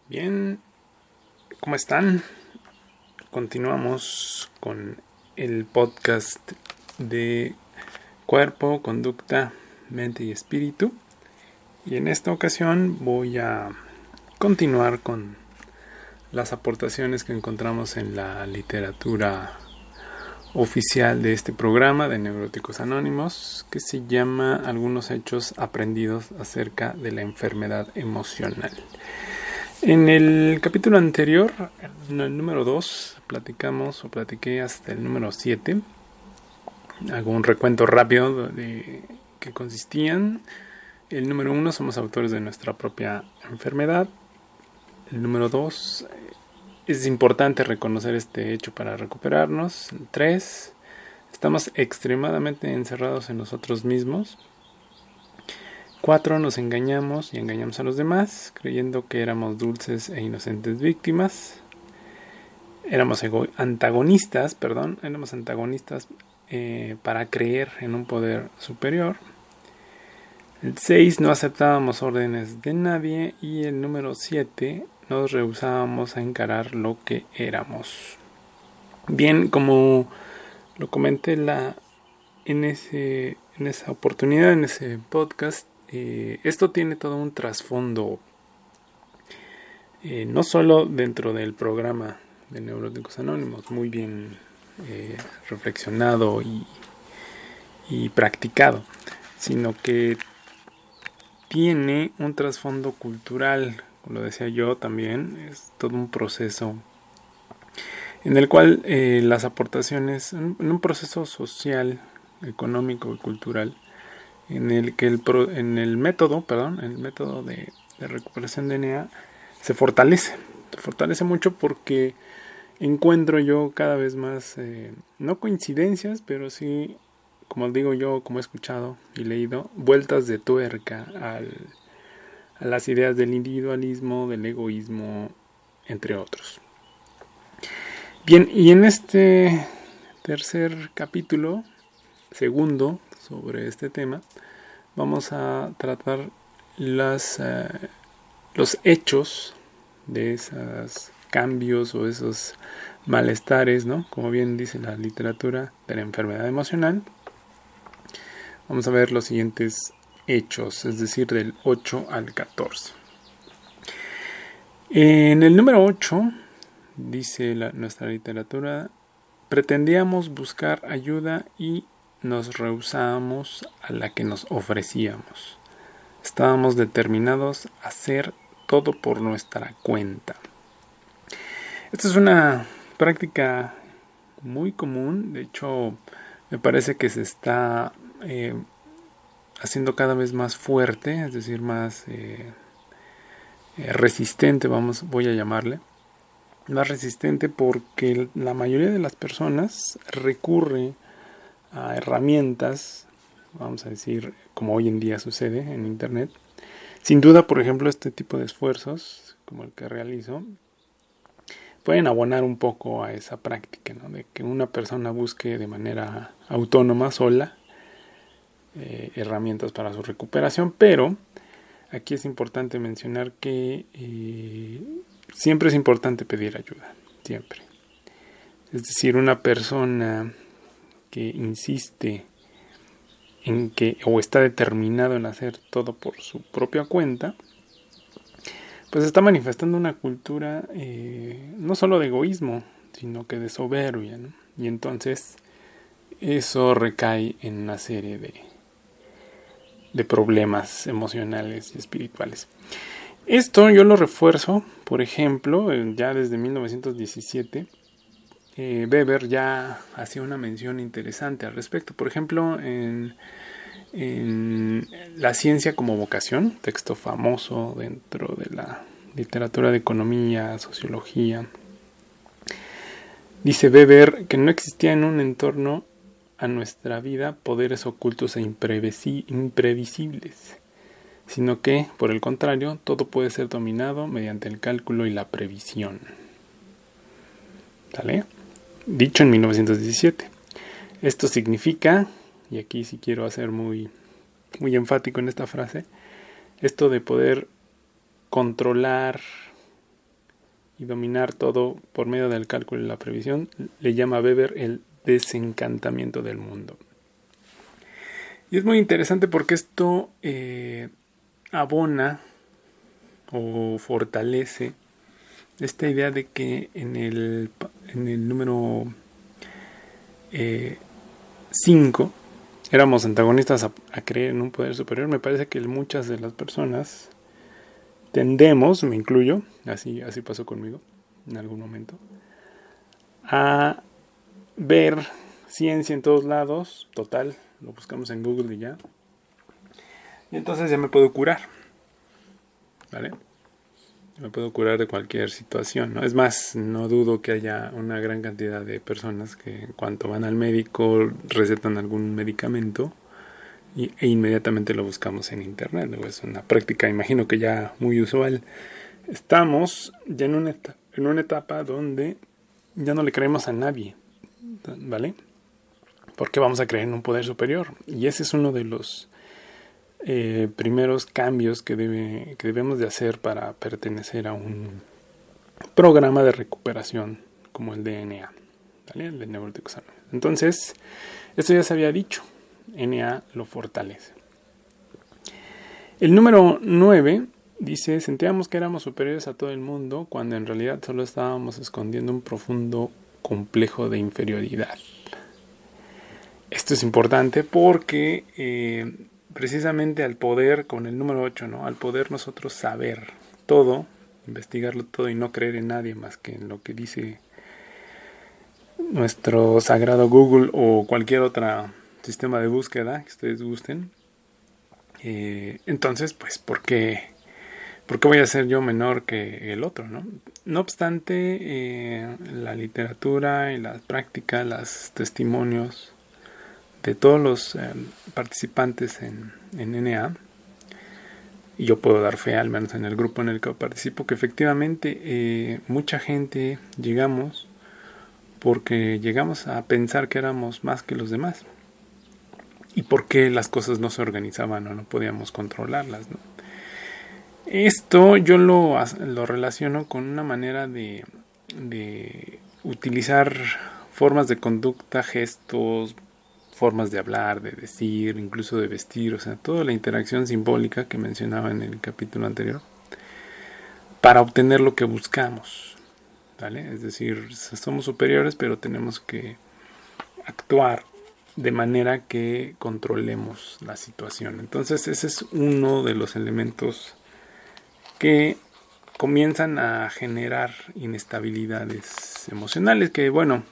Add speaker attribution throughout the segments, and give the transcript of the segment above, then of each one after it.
Speaker 1: Bien, ¿cómo están? Continuamos con el podcast de cuerpo, conducta, mente y espíritu. Y en esta ocasión voy a continuar con las aportaciones que encontramos en la literatura oficial de este programa de Neuróticos Anónimos, que se llama Algunos hechos aprendidos acerca de la enfermedad emocional. En el capítulo anterior, en el número 2, platiqué hasta el número 7. Hago un recuento rápido de qué consistían. El número 1, somos autores de nuestra propia enfermedad. El número 2, es importante reconocer este hecho para recuperarnos. El 3, estamos extremadamente encerrados en nosotros mismos. 4, nos engañamos y engañamos a los demás, creyendo que éramos dulces e inocentes víctimas. Éramos antagonistas para creer en un poder superior. El 6, no aceptábamos órdenes de nadie. Y el número 7, nos rehusábamos a encarar lo que éramos. Bien, como lo comenté en esa oportunidad, en ese podcast, esto tiene todo un trasfondo, no solo dentro del programa de Neuróticos Anónimos, muy bien reflexionado y practicado, sino que tiene un trasfondo cultural, como lo decía yo también. Es todo un proceso en el cual las aportaciones, en un proceso social, económico y cultural, en el que el método de recuperación de DNA se fortalece mucho, porque encuentro yo cada vez más, no coincidencias, pero sí, como digo yo, como he escuchado y leído, vueltas de tuerca a las ideas del individualismo, del egoísmo, entre otros. Bien, y en este tercer capítulo, segundo, sobre este tema, vamos a tratar los hechos de esos cambios o esos malestares, ¿no? Como bien dice la literatura de la enfermedad emocional. Vamos a ver los siguientes hechos, es decir, del 8 al 14. En el número 8, dice nuestra literatura, pretendíamos buscar ayuda y nos rehusábamos a la que nos ofrecíamos. Estábamos determinados a hacer todo por nuestra cuenta. Esta es una práctica muy común. De hecho, me parece que se está haciendo cada vez más fuerte, es decir, más resistente, voy a llamarle. Más resistente porque la mayoría de las personas recurre a herramientas, vamos a decir, como hoy en día sucede en internet. Sin duda, por ejemplo, este tipo de esfuerzos, como el que realizo, pueden abonar un poco a esa práctica, ¿no? De que una persona busque de manera autónoma, sola, herramientas para su recuperación. Pero aquí es importante mencionar que siempre es importante pedir ayuda, siempre. Es decir, una persona que insiste en que, o está determinado en hacer todo por su propia cuenta, pues está manifestando una cultura no solo de egoísmo, sino que de soberbia, ¿no? Y entonces eso recae en una serie de problemas emocionales y espirituales. Esto yo lo refuerzo, por ejemplo, ya desde 1917, Weber ya hacía una mención interesante al respecto. Por ejemplo, en La ciencia como vocación, texto famoso dentro de la literatura de economía, sociología, dice Weber que no existía en un entorno a nuestra vida poderes ocultos e imprevisibles, sino que, por el contrario, todo puede ser dominado mediante el cálculo y la previsión. ¿Sale? Dicho en 1917. Esto significa, y aquí sí quiero hacer muy enfático en esta frase, esto de poder controlar y dominar todo por medio del cálculo y la previsión, le llama Weber el desencantamiento del mundo. Y es muy interesante porque esto abona o fortalece esta idea de que en el número 5 éramos antagonistas a creer en un poder superior. Me parece que muchas de las personas tendemos, me incluyo, así pasó conmigo en algún momento, a ver ciencia en todos lados, total, lo buscamos en Google y ya, y entonces ya me puedo curar, ¿vale? Me puedo curar de cualquier situación, ¿no? Es más, no dudo que haya una gran cantidad de personas que en cuanto van al médico recetan algún medicamento e inmediatamente lo buscamos en internet, ¿no? Es una práctica, imagino que ya muy usual. Estamos ya en una etapa donde ya no le creemos a nadie, ¿vale? Porque vamos a creer en un poder superior. Y ese es uno de los primeros cambios que debemos de hacer para pertenecer a un programa de recuperación como el de NA, ¿vale? El de Neurotics. Entonces, esto ya se había dicho. NA lo fortalece. El número 9 dice: sentíamos que éramos superiores a todo el mundo cuando en realidad solo estábamos escondiendo un profundo complejo de inferioridad. Esto es importante porque precisamente al poder, con el número 8, ¿no? Al poder nosotros saber todo, investigarlo todo y no creer en nadie más que en lo que dice nuestro sagrado Google o cualquier otro sistema de búsqueda que ustedes gusten, entonces pues ¿por qué voy a ser yo menor que el otro, ¿no? No obstante, la literatura y las prácticas, los testimonios de todos los participantes en NA, y yo puedo dar fe, al menos en el grupo en el que participo, que efectivamente mucha gente llegamos porque llegamos a pensar que éramos más que los demás y porque las cosas no se organizaban o no podíamos controlarlas, ¿no? Esto yo lo relaciono con una manera de utilizar formas de conducta, gestos, formas de hablar, de decir, incluso de vestir, o sea, toda la interacción simbólica que mencionaba en el capítulo anterior, para obtener lo que buscamos, ¿vale? Es decir, somos superiores, pero tenemos que actuar de manera que controlemos la situación. Entonces, ese es uno de los elementos que comienzan a generar inestabilidades emocionales, que bueno,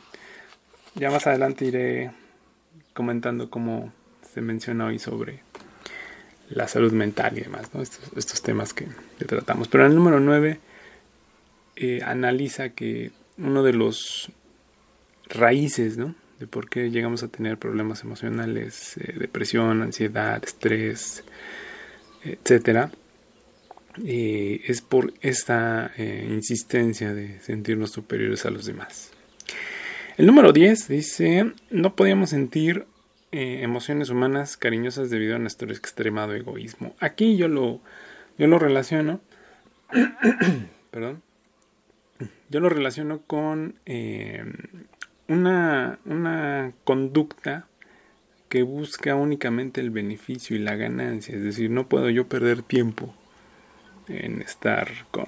Speaker 1: ya más adelante iré comentando cómo se menciona hoy sobre la salud mental y demás, ¿no? Estos temas que tratamos. Pero en el número 9 analiza que uno de los raíces, ¿no?, de por qué llegamos a tener problemas emocionales, depresión, ansiedad, estrés, etcétera, es por esta insistencia de sentirnos superiores a los demás. El número 10 dice: no podíamos sentir emociones humanas cariñosas debido a nuestro extremado egoísmo. Aquí yo lo relaciono perdón, yo lo relaciono con una conducta que busca únicamente el beneficio y la ganancia. Es decir, no puedo yo perder tiempo en estar con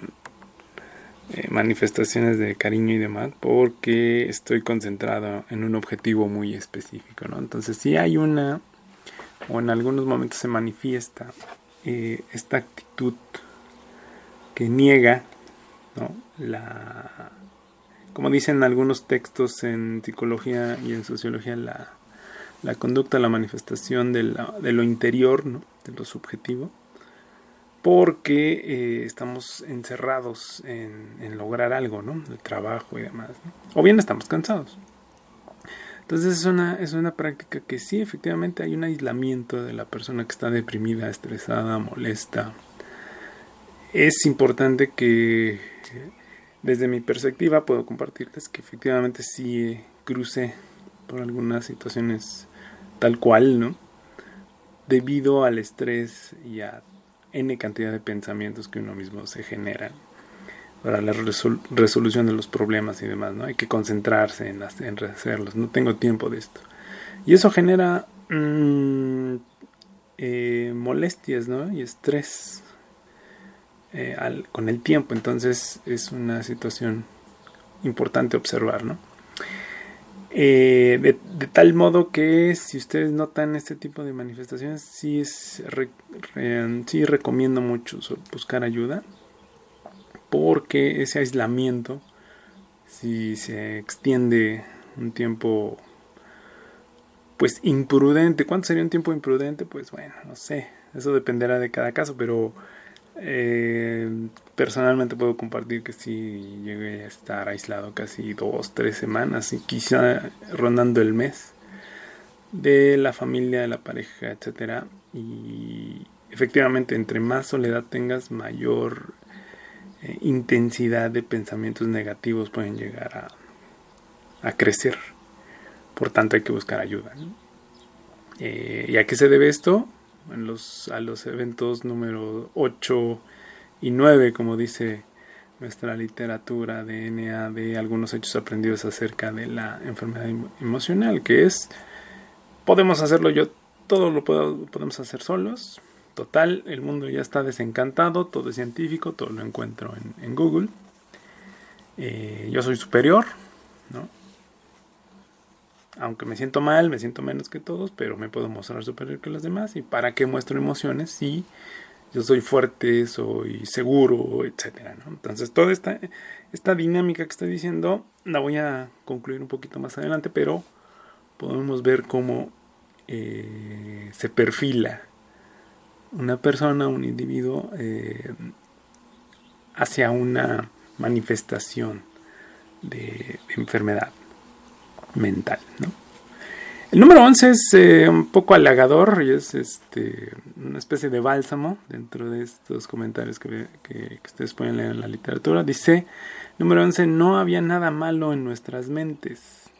Speaker 1: manifestaciones de cariño y demás, porque estoy concentrado en un objetivo muy específico, ¿no? Entonces, si hay una, o en algunos momentos se manifiesta esta actitud que niega, ¿no?, como dicen algunos textos en psicología y en sociología, la conducta, la manifestación de lo interior, ¿no?, de lo subjetivo, porque estamos encerrados en lograr algo, ¿no?, el trabajo y demás, ¿no?, o bien estamos cansados. Entonces es una práctica que sí, efectivamente hay un aislamiento de la persona que está deprimida, estresada, molesta. Es importante que, desde mi perspectiva, puedo compartirles que efectivamente sí crucé por algunas situaciones tal cual, ¿no?, debido al estrés y a N cantidad de pensamientos que uno mismo se genera. para la resolución de los problemas y demás, ¿no? Hay que concentrarse en hacerlos, no tengo tiempo de esto. Y eso genera molestias, ¿no? Y estrés con el tiempo. Entonces es una situación importante observar, ¿no? De tal modo que si ustedes notan este tipo de manifestaciones, sí recomiendo mucho buscar ayuda, porque ese aislamiento, si se extiende un tiempo pues imprudente, ¿cuánto sería un tiempo imprudente? Pues bueno, no sé, eso dependerá de cada caso, pero personalmente puedo compartir que sí llegué a estar aislado casi 2-3 semanas y quizá rondando el mes de la familia, de la pareja, etcétera. Y efectivamente, entre más soledad tengas, mayor intensidad de pensamientos negativos pueden llegar a crecer. Por tanto, hay que buscar ayuda, ¿no? ¿Y a qué se debe esto? A los eventos número 8 y 9, como dice nuestra literatura de NA, de algunos hechos aprendidos acerca de la enfermedad emocional, que es, podemos hacerlo todo lo podemos hacer solos. Total, el mundo ya está desencantado, todo es científico, todo lo encuentro en Google. Yo soy superior, ¿no? Aunque me siento mal, me siento menos que todos, pero me puedo mostrar superior que los demás. ¿Y para qué muestro emociones? Sí, yo soy fuerte, soy seguro, etcétera, ¿no? Entonces, toda esta dinámica que estoy diciendo la voy a concluir un poquito más adelante, pero podemos ver cómo se perfila una persona, un individuo, hacia una manifestación de enfermedad mental, ¿no? El número 11 es un poco halagador y es una especie de bálsamo dentro de estos comentarios que ustedes pueden leer en la literatura. Dice, número 11, no había nada malo en nuestras mentes.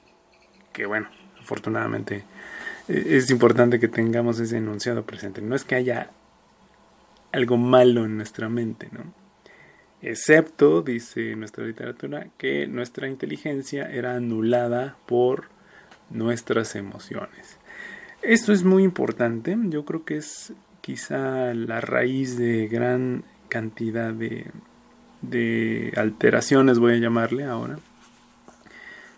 Speaker 1: Que bueno, afortunadamente es importante que tengamos ese enunciado presente. No es que haya algo malo en nuestra mente, ¿no? Excepto, dice nuestra literatura, que nuestra inteligencia era anulada por nuestras emociones. Esto es muy importante. Yo creo que es quizá la raíz de gran cantidad de alteraciones, voy a llamarle ahora,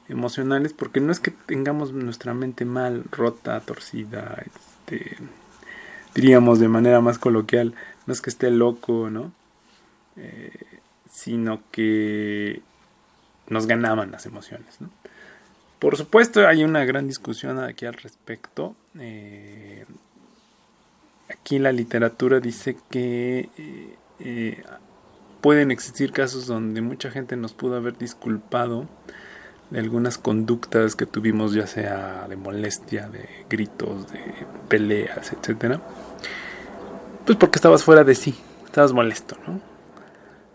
Speaker 1: emocionales, porque no es que tengamos nuestra mente mal, rota, torcida, diríamos de manera más coloquial, no es que esté loco, ¿no? Sino que nos ganaban las emociones, ¿no? Por supuesto, hay una gran discusión aquí al respecto. Aquí la literatura dice que pueden existir casos donde mucha gente nos pudo haber disculpado de algunas conductas que tuvimos, ya sea de molestia, de gritos, de peleas, etcétera. Pues porque estabas fuera de sí, estabas molesto, ¿no?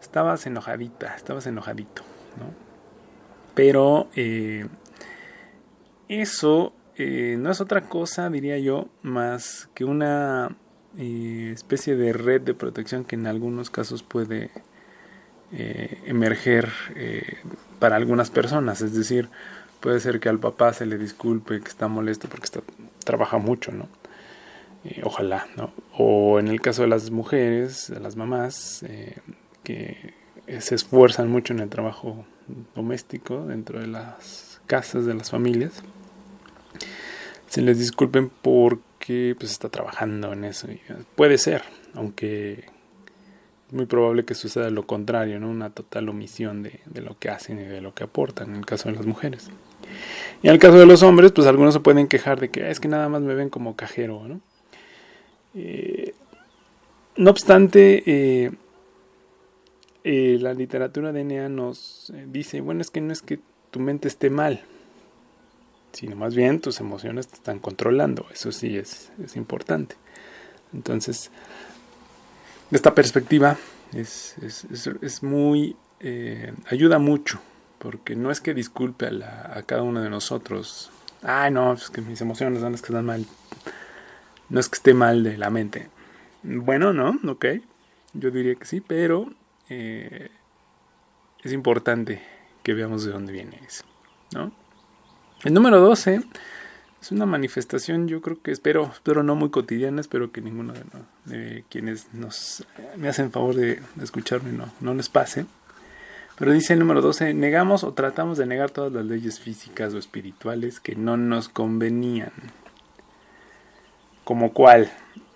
Speaker 1: Estabas enojadita, estabas enojadito, ¿no? Pero eso no es otra cosa, diría yo, más que una especie de red de protección que en algunos casos puede emerger para algunas personas. Es decir, puede ser que al papá se le disculpe que está molesto porque trabaja mucho, ¿no? Ojalá, ¿no? O en el caso de las mujeres, de las mamás, que se esfuerzan mucho en el trabajo doméstico dentro de las casas, de las familias, se les disculpen porque pues está trabajando en eso. Puede ser, aunque es muy probable que suceda lo contrario, ¿no? Una total omisión de lo que hacen y de lo que aportan, en el caso de las mujeres. Y en el caso de los hombres, pues algunos se pueden quejar de que es que nada más me ven como cajero, ¿no? No obstante, la literatura de NA nos dice, bueno, es que no es que tu mente esté mal, sino más bien tus emociones te están controlando. Eso sí es importante. Entonces, de esta perspectiva es muy ayuda mucho, porque no es que disculpe a cada uno de nosotros. Ay, no, es que mis emociones son las que están mal. No es que esté mal de la mente. Bueno, no, ok, yo diría que sí, pero es importante que veamos de dónde viene eso, ¿no? El número 12 es una manifestación, yo creo que espero no muy cotidiana, espero que ninguno de quienes me hacen favor de escucharme no les pase. Pero dice el número 12, negamos o tratamos de negar todas las leyes físicas o espirituales que no nos convenían. ¿Como cuál?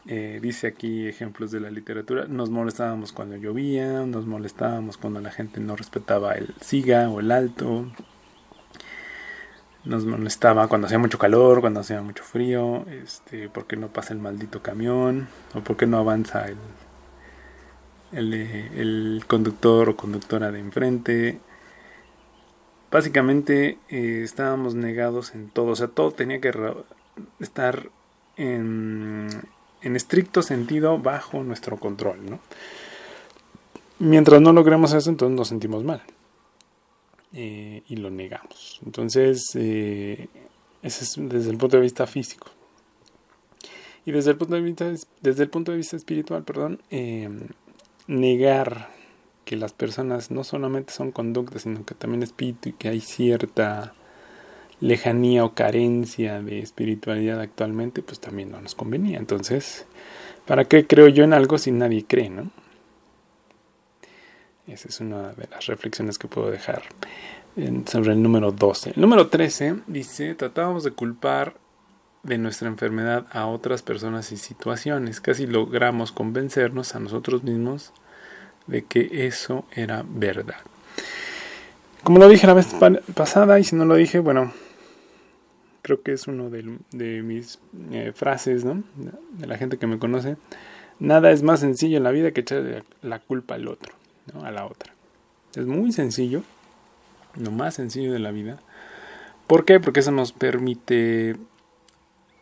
Speaker 1: Dice aquí ejemplos de la literatura. Nos molestábamos cuando llovía, nos molestábamos cuando la gente no respetaba el siga o el alto. Nos molestaba cuando hacía mucho calor, cuando hacía mucho frío, por qué no pasa el maldito camión, o por qué no avanza el conductor o conductora de enfrente. Básicamente estábamos negados en todo, o sea, todo tenía que estar en estricto sentido bajo nuestro control, ¿no? Mientras no logremos eso, entonces nos sentimos mal y lo negamos. Entonces, ese es desde el punto de vista físico. Y desde el punto de vista espiritual, negar que las personas no solamente son conductas, sino que también espíritu, y que hay cierta lejanía o carencia de espiritualidad actualmente, pues también no nos convenía. Entonces, ¿para qué creo yo en algo si nadie cree, no? Esa es una de las reflexiones que puedo dejar sobre el número 12. El número 13 dice, tratábamos de culpar de nuestra enfermedad a otras personas y situaciones. Casi logramos convencernos a nosotros mismos de que eso era verdad. Como lo dije la vez pasada, y si no lo dije, bueno, creo que es uno de mis frases, ¿no? De la gente que me conoce. Nada es más sencillo en la vida que echar la culpa al otro, ¿no? A la otra. Es muy sencillo, lo más sencillo de la vida. ¿Por qué? Porque eso nos permite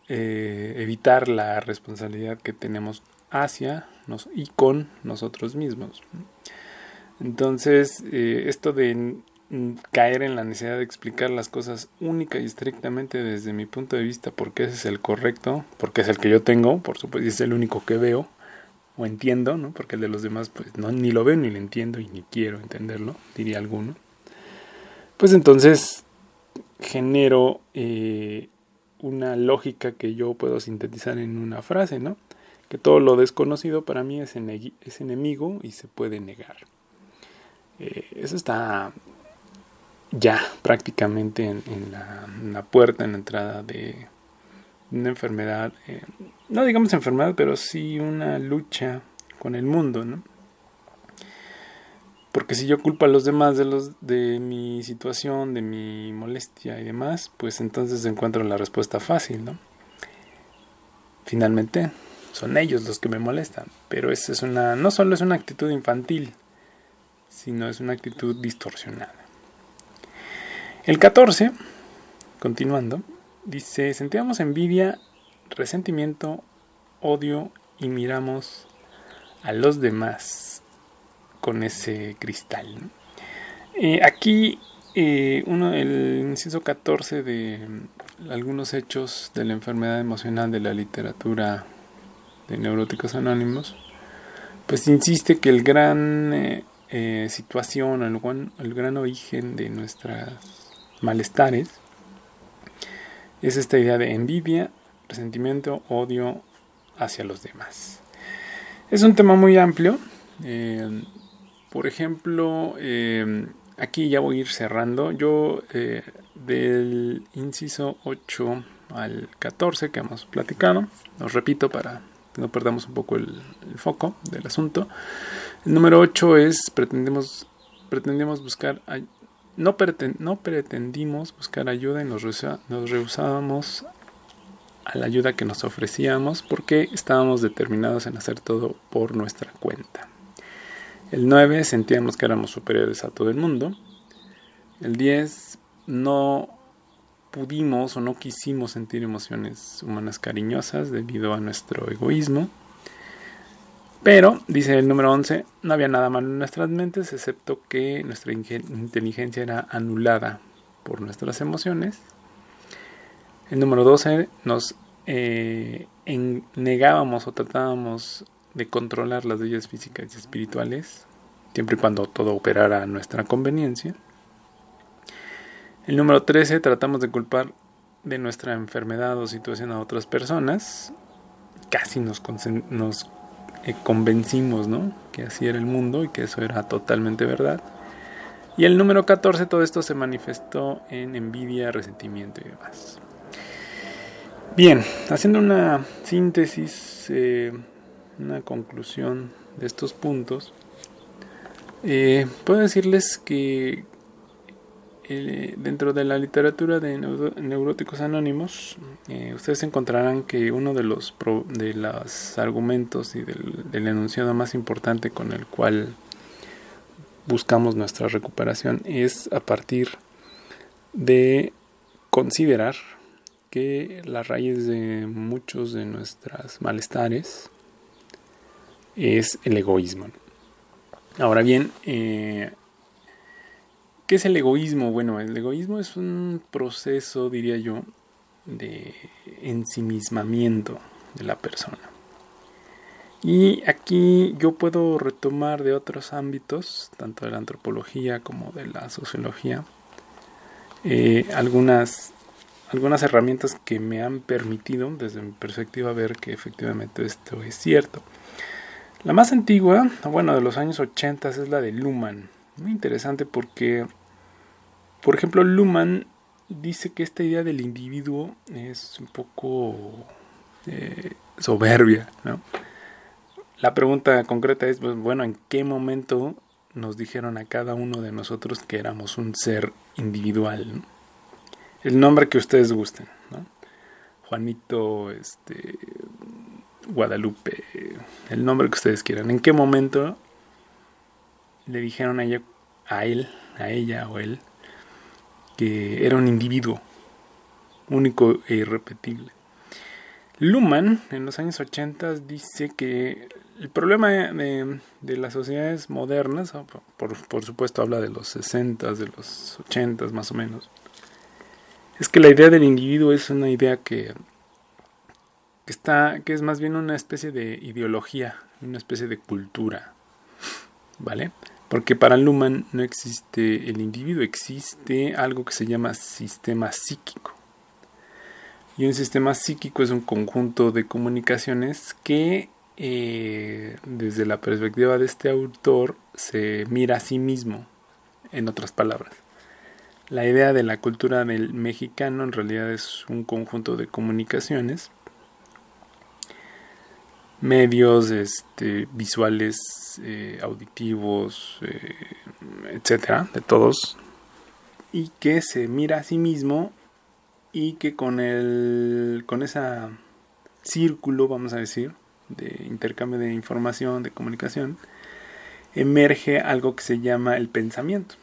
Speaker 1: evitar la responsabilidad que tenemos hacia y con nosotros mismos. Entonces, esto de caer en la necesidad de explicar las cosas única y estrictamente desde mi punto de vista, porque ese es el correcto, porque es el que yo tengo, por supuesto, y es el único que veo o entiendo, ¿no? Porque el de los demás pues no, ni lo veo ni lo entiendo y ni quiero entenderlo, diría alguno. Pues entonces genero una lógica que yo puedo sintetizar en una frase, ¿no? Que todo lo desconocido para mí es enemigo y se puede negar. Eso está ya prácticamente en la puerta, en la entrada de una enfermedad, no digamos enfermedad, pero sí una lucha con el mundo, ¿no? Porque si yo culpo a los demás de mi situación, de mi molestia y demás, pues entonces encuentro la respuesta fácil, ¿no? Finalmente son ellos los que me molestan, pero esa es no solo es una actitud infantil, sino es una actitud distorsionada. El 14, continuando, dice, sentíamos envidia, resentimiento, odio y miramos a los demás con ese cristal, ¿no? Aquí el inciso 14 de algunos hechos de la enfermedad emocional de la literatura de Neuróticos Anónimos, pues insiste que el gran situación, el gran origen de nuestros malestares es esta idea de envidia, resentimiento, odio hacia los demás. Es un tema muy amplio. Por ejemplo, aquí ya voy a ir cerrando. Yo del inciso 8 al 14 que hemos platicado, los repito para que no perdamos un poco el foco del asunto. El número 8 es pretendimos buscar, no pretendimos buscar ayuda y nos rehusábamos a la ayuda que nos ofrecíamos porque estábamos determinados en hacer todo por nuestra cuenta. El 9, sentíamos que éramos superiores a todo el mundo. El 10, no pudimos o no quisimos sentir emociones humanas cariñosas debido a nuestro egoísmo. Pero, dice el número 11, no había nada malo en nuestras mentes, excepto que nuestra inteligencia era anulada por nuestras emociones. El número 12, nos negábamos o tratábamos de controlar las leyes físicas y espirituales siempre y cuando todo operara a nuestra conveniencia. El número 13, tratamos de culpar de nuestra enfermedad o situación a otras personas. Casi nos convencimos, ¿no?, que así era el mundo y que eso era totalmente verdad. Y el número 14, todo esto se manifestó en envidia, resentimiento y demás. Bien, haciendo una síntesis, una conclusión de estos puntos, puedo decirles que dentro de la literatura de Neuróticos Anónimos, ustedes encontrarán que uno de los argumentos y del enunciado más importante con el cual buscamos nuestra recuperación es a partir de considerar que la raíz de muchos de nuestros malestares es el egoísmo. Ahora bien, ¿qué es el egoísmo? Bueno, el egoísmo es un proceso, diría yo, de ensimismamiento de la persona. Y aquí yo puedo retomar de otros ámbitos, tanto de la antropología como de la sociología, algunas herramientas que me han permitido, desde mi perspectiva, ver que efectivamente esto es cierto. La más antigua, de los años 80, es la de Luhmann. Muy interesante porque, por ejemplo, Luhmann dice que esta idea del individuo es un poco soberbia, ¿no? La pregunta concreta es, ¿en qué momento nos dijeron a cada uno de nosotros que éramos un ser individual, ¿no? El nombre que ustedes gusten, ¿no? Juanito, Guadalupe, el nombre que ustedes quieran. ¿En qué momento le dijeron a él, a ella o él, que era un individuo único e irrepetible? Luhmann, en los años 80, dice que el problema de las sociedades modernas, por supuesto habla de los 60, de los 80 más o menos, es que la idea del individuo es una idea que es más bien una especie de ideología, una especie de cultura, ¿vale? Porque para Luhmann no existe el individuo, existe algo que se llama sistema psíquico. Y un sistema psíquico es un conjunto de comunicaciones que, desde la perspectiva de este autor, se mira a sí mismo, en otras palabras. La idea de la cultura del mexicano en realidad es un conjunto de comunicaciones, medios visuales, auditivos, etcétera, de todos, y que se mira a sí mismo y que con ese círculo, vamos a decir, de intercambio de información, de comunicación, emerge algo que se llama el pensamiento.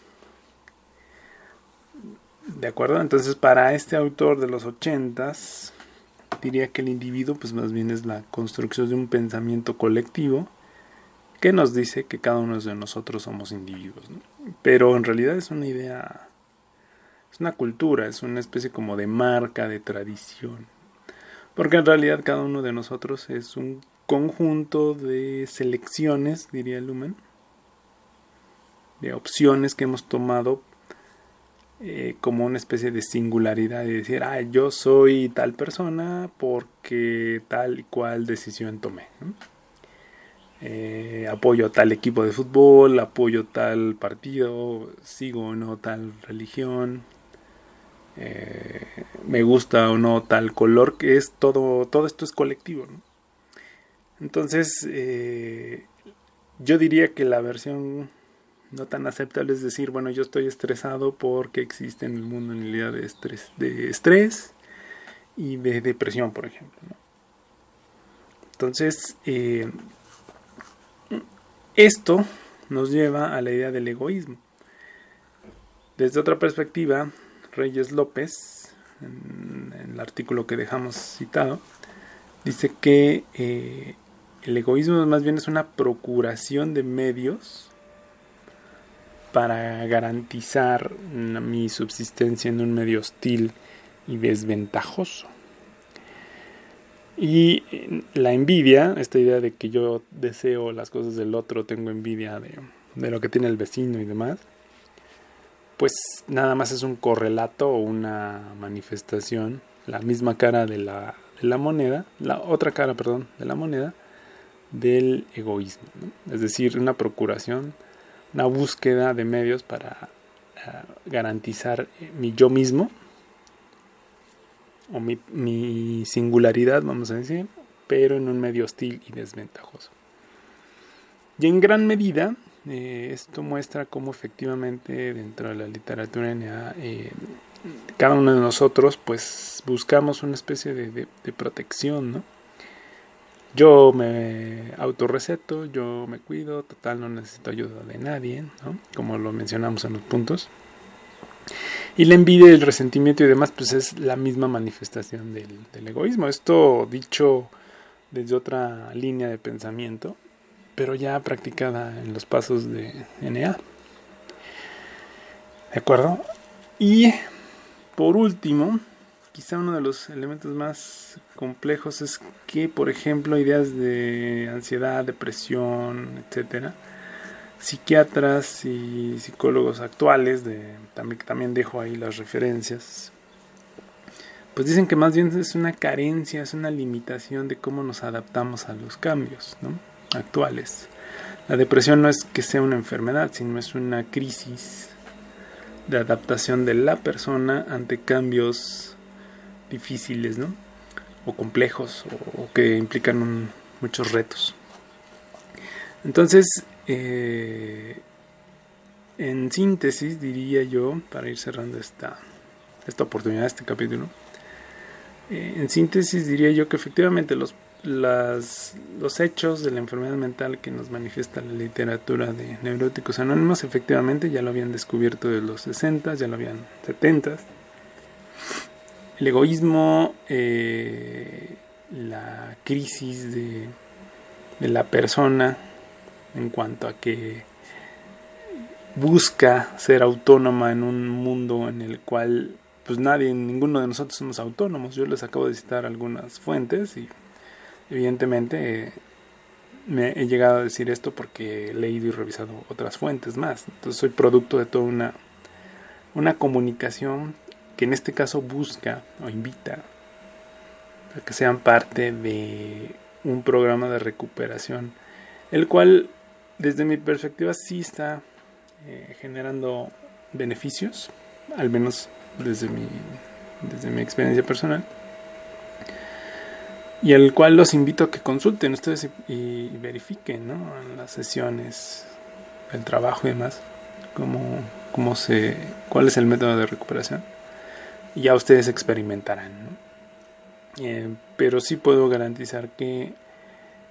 Speaker 1: ¿De acuerdo? Entonces, para este autor de los 80s, diría que el individuo, pues más bien es la construcción de un pensamiento colectivo que nos dice que cada uno de nosotros somos individuos, ¿no? Pero en realidad es una idea, es una cultura, es una especie como de marca, de tradición. Porque en realidad cada uno de nosotros es un conjunto de selecciones, diría Luhmann, de opciones que hemos tomado como una especie de singularidad y decir, yo soy tal persona porque tal y cual decisión tomé, ¿no? Apoyo tal equipo de fútbol, apoyo tal partido, sigo o no tal religión, me gusta o no tal color, que es todo esto es colectivo, ¿no? Entonces, yo diría que la versión no tan aceptable es decir, yo estoy estresado porque existe en el mundo una idea de estrés y de depresión, por ejemplo, ¿no? Entonces, esto nos lleva a la idea del egoísmo. Desde otra perspectiva, Reyes López, en el artículo que dejamos citado, dice que el egoísmo más bien es una procuración de medios para garantizar mi subsistencia en un medio hostil y desventajoso. Y la envidia, esta idea de que yo deseo las cosas del otro, tengo envidia de lo que tiene el vecino y demás, pues nada más es un correlato o una manifestación, la misma cara de la moneda, la otra cara, perdón, de la moneda, del egoísmo, ¿no? Es decir, una procuración, una búsqueda de medios para garantizar mi yo mismo o mi singularidad, vamos a decir, pero en un medio hostil y desventajoso. Y en gran medida esto muestra cómo efectivamente dentro de la literatura NA cada uno de nosotros pues buscamos una especie de protección, ¿no? Yo me autorreceto, yo me cuido, total no necesito ayuda de nadie, ¿no? Como lo mencionamos en los puntos. Y la envidia, el resentimiento y demás pues es la misma manifestación del egoísmo. Esto dicho desde otra línea de pensamiento, pero ya practicada en los pasos de NA. ¿De acuerdo? Y por último, quizá uno de los elementos más complejos es que, por ejemplo, ideas de ansiedad, depresión, etcétera, psiquiatras y psicólogos actuales, también dejo ahí las referencias, pues dicen que más bien es una carencia, es una limitación de cómo nos adaptamos a los cambios, ¿no?, actuales. La depresión no es que sea una enfermedad, sino es una crisis de adaptación de la persona ante cambios difíciles, ¿no?, o complejos, o que implican muchos retos. Entonces, en síntesis diría yo, para ir cerrando esta oportunidad, este capítulo, en síntesis diría yo que efectivamente los hechos de la enfermedad mental que nos manifiesta la literatura de Neuróticos Anónimos efectivamente ya lo habían descubierto de los 60, ya lo habían 70. El egoísmo, la crisis de la persona en cuanto a que busca ser autónoma en un mundo en el cual pues ninguno de nosotros somos autónomos. Yo les acabo de citar algunas fuentes y evidentemente me he llegado a decir esto porque he leído y revisado otras fuentes más. Entonces soy producto de toda una comunicación que en este caso busca o invita a que sean parte de un programa de recuperación, el cual desde mi perspectiva sí está generando beneficios, al menos desde mi experiencia personal, y el cual los invito a que consulten ustedes y verifiquen, ¿no?, en las sesiones, el trabajo y demás, cuál es el método de recuperación, y ya ustedes experimentarán, ¿no? Pero sí puedo garantizar que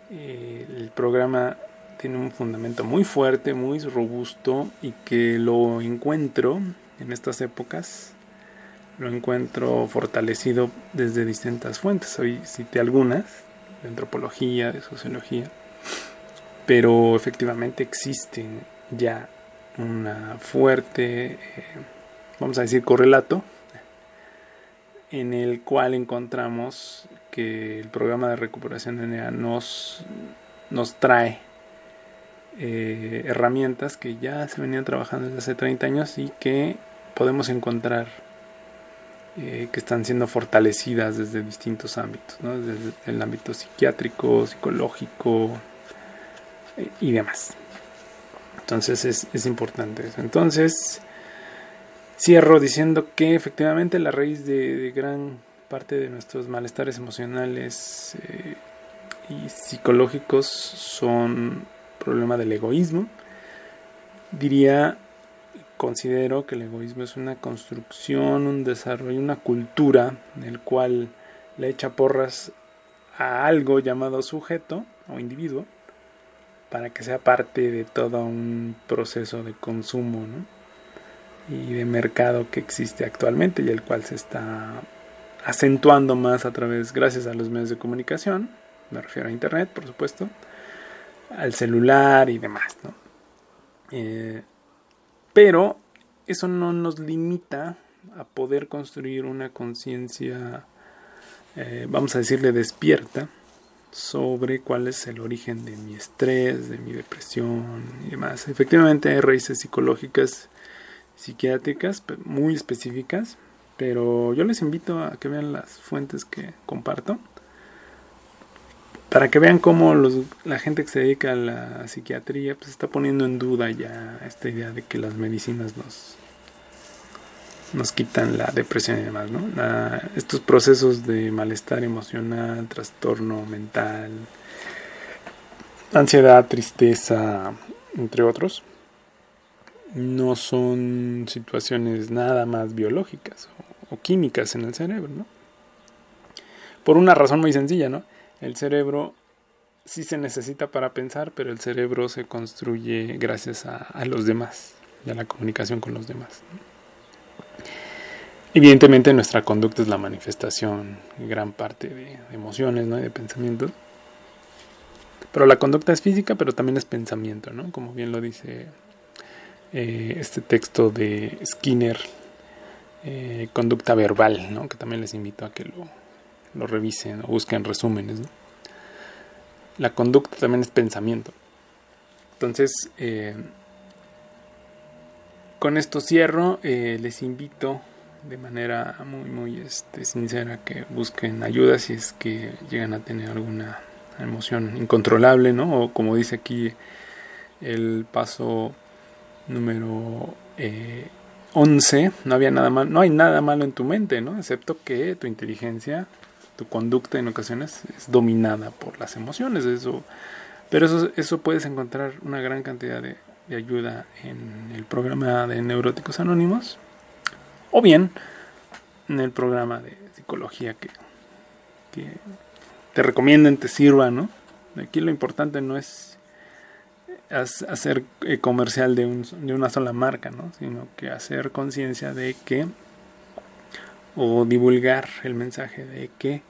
Speaker 1: el programa tiene un fundamento muy fuerte, muy robusto, y que lo encuentro en estas épocas, lo encuentro fortalecido desde distintas fuentes. Hoy cité algunas, de antropología, de sociología, pero efectivamente existe ya una fuerte, vamos a decir, correlato, en el cual encontramos que el programa de recuperación NA nos trae herramientas que ya se venían trabajando desde hace 30 años y que podemos encontrar que están siendo fortalecidas desde distintos ámbitos, ¿no?, desde el ámbito psiquiátrico, psicológico y demás. Entonces es importante eso. Entonces cierro diciendo que efectivamente la raíz de gran parte de nuestros malestares emocionales y psicológicos son problema del egoísmo. Considero que el egoísmo es una construcción, un desarrollo, una cultura en el cual le echa porras a algo llamado sujeto o individuo para que sea parte de todo un proceso de consumo, ¿no?, y de mercado que existe actualmente y el cual se está acentuando más gracias a los medios de comunicación. Me refiero a internet, por supuesto, al celular y demás, ¿no? Pero eso no nos limita a poder construir una conciencia, vamos a decirle, despierta, sobre cuál es el origen de mi estrés, de mi depresión y demás. Efectivamente hay raíces psicológicas, psiquiátricas muy específicas, pero yo les invito a que vean las fuentes que comparto para que vean cómo la gente que se dedica a la psiquiatría pues está poniendo en duda ya esta idea de que las medicinas nos quitan la depresión y demás, ¿no? Estos procesos de malestar emocional, trastorno mental, ansiedad, tristeza, entre otros, no son situaciones nada más biológicas o químicas en el cerebro, ¿no? Por una razón muy sencilla, ¿no? El cerebro sí se necesita para pensar, pero el cerebro se construye gracias a los demás y a la comunicación con los demás, ¿no? Evidentemente nuestra conducta es la manifestación en gran parte de emociones, ¿no? Y de pensamientos. Pero la conducta es física, pero también es pensamiento, ¿no? Como bien lo dice este texto de Skinner, conducta verbal, ¿no? Que también les invito a que lo revisen o busquen resúmenes, ¿no? La conducta también es pensamiento. Entonces, con esto cierro. Les invito de manera muy sincera que busquen ayuda si es que llegan a tener alguna emoción incontrolable, ¿no? O como dice aquí el paso número 11, no hay nada malo en tu mente, ¿no? Excepto que tu inteligencia, tu conducta en ocasiones es dominada por las emociones. Pero eso puedes encontrar una gran cantidad de ayuda en el programa de Neuróticos Anónimos, o bien en el programa de psicología que te recomienden, te sirva, ¿no? Aquí lo importante no es hacer comercial de una sola marca, ¿no? Sino que hacer conciencia de que, o divulgar el mensaje de que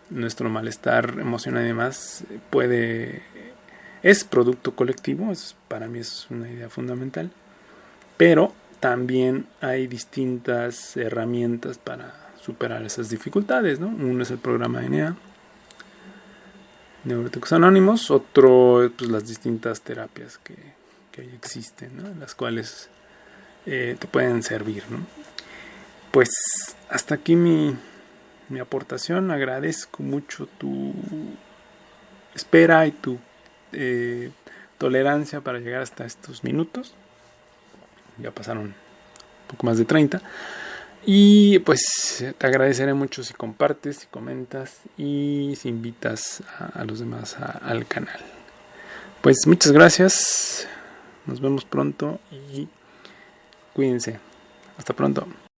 Speaker 1: nuestro malestar emocional y demás es producto colectivo. Para mí es una idea fundamental, pero también hay distintas herramientas para superar esas dificultades, ¿no? Uno es el programa NA, Neuróticos Anónimos, otro pues las distintas terapias que existen, ¿no? Las cuales te pueden servir, ¿no? Pues hasta aquí mi aportación. Agradezco mucho tu espera y tu tolerancia para llegar hasta estos minutos. Ya pasaron un poco más de 30. Y pues te agradeceré mucho si compartes, si comentas y si invitas a los demás al canal. Pues muchas gracias. Nos vemos pronto y cuídense. Hasta pronto.